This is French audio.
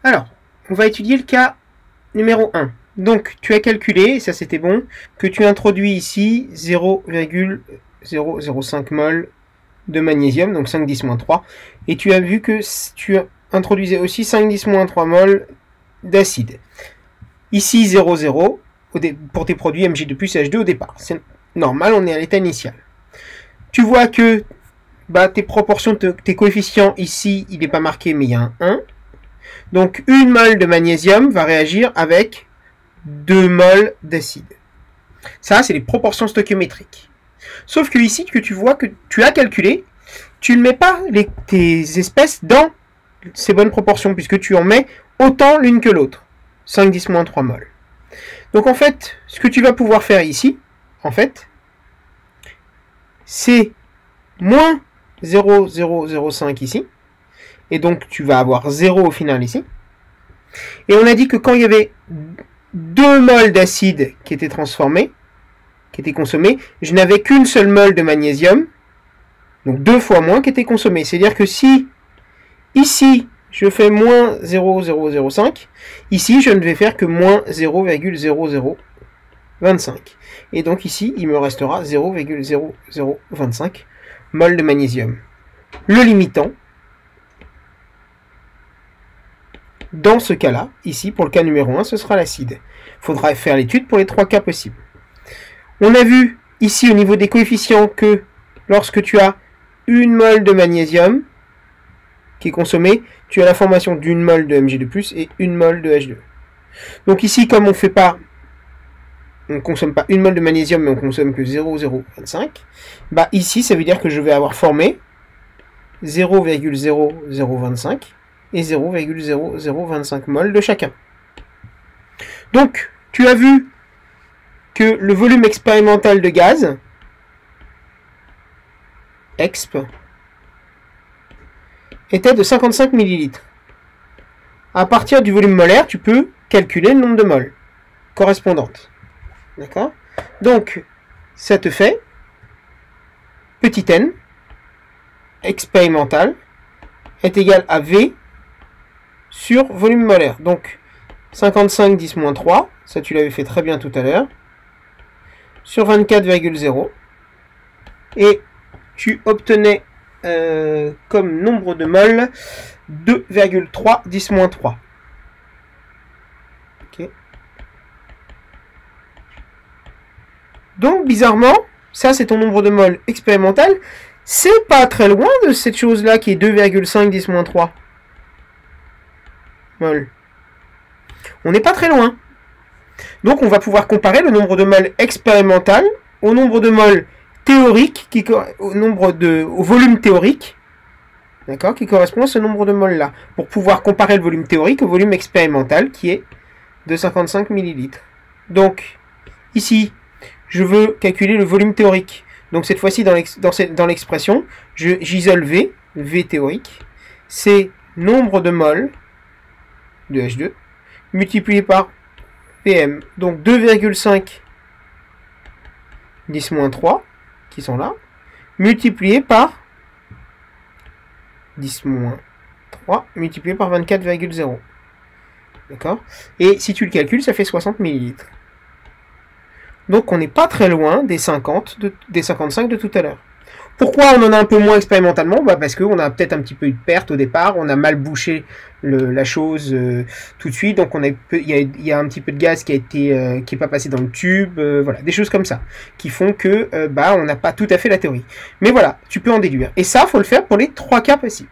Alors, on va étudier le cas numéro 1. Donc, tu as calculé, ça c'était bon, que tu introduis ici 0,005 mol de magnésium, donc 5-10-3, et tu as vu que tu introduisais aussi 5-10-3 mol d'acide. Ici 0,0 pour tes produits Mg2+ et H2 au départ. C'est normal, on est à l'état initial. Tu vois que tes proportions, tes coefficients ici, il n'est pas marqué, mais il y a un 1. Donc, 1 mol de magnésium va réagir avec 2 mols d'acide. Ça, c'est les proportions stoichiométriques. Sauf que ici, que tu vois que tu as calculé, tu ne mets pas tes espèces dans ces bonnes proportions, puisque tu en mets autant l'une que l'autre. 5-10-3 mol. Donc, en fait, ce que tu vas pouvoir faire ici, en fait, c'est moins 0,005 ici. Et donc, tu vas avoir 0 au final ici. Et on a dit que quand il y avait 2 mols d'acide qui étaient transformés, qui étaient consommés, je n'avais qu'une seule mol de magnésium, donc 2 fois moins qui était consommé. C'est-à-dire que si, ici, je fais moins 0,005, ici, je ne vais faire que moins 0,0025. Et donc ici, il me restera 0,0025 mol de magnésium. Le limitant, dans ce cas-là, ici, pour le cas numéro 1, ce sera l'acide. Il faudra faire l'étude pour les 3 cas possibles. On a vu ici au niveau des coefficients que lorsque tu as une mol de magnésium qui est consommée, tu as la formation d'une mol de Mg2+, et une mol de H2. Donc ici, comme on ne consomme pas une mol de magnésium, mais on consomme que 0,025, ici, ça veut dire que je vais avoir formé 0,0025 et 0,0025 mol de chacun. Donc, tu as vu que le volume expérimental de gaz, exp, était de 55 ml. À partir du volume molaire, tu peux calculer le nombre de moles correspondantes. D'accord? Donc, ça te fait petit n expérimental est égal à V sur volume molaire. Donc, 55 10-3, ça tu l'avais fait très bien tout à l'heure, sur 24,0, et tu obtenais comme nombre de moles 2,3 10-3. Okay. Donc, bizarrement, ça c'est ton nombre de moles expérimental, c'est pas très loin de cette chose-là qui est 2,5 10-3 mol. On n'est pas très loin. Donc on va pouvoir comparer le nombre de moles expérimental au nombre de moles théorique, au volume théorique, d'accord, qui correspond à ce nombre de moles là, pour pouvoir comparer le volume théorique au volume expérimental qui est de 55 ml. Donc ici, je veux calculer le volume théorique. Donc cette fois-ci, dans l'expression, j'isole V théorique, c'est nombre de moles de H2 multiplié par PM. Donc 2,5 10-3 qui sont là, multiplié par 10-3 multiplié par 24,0. D'accord? Et si tu le calcules, ça fait 60 ml. Donc on n'est pas très loin des 55 de tout à l'heure. Pourquoi on en a un peu moins expérimentalement? Parce qu'on a peut-être un petit peu eu de perte au départ, on a mal bouché la chose tout de suite, donc il y a un petit peu de gaz qui est pas passé dans le tube, voilà, des choses comme ça, qui font que on n'a pas tout à fait la théorie. Mais voilà, tu peux en déduire. Et ça, faut le faire pour les 3 cas possibles.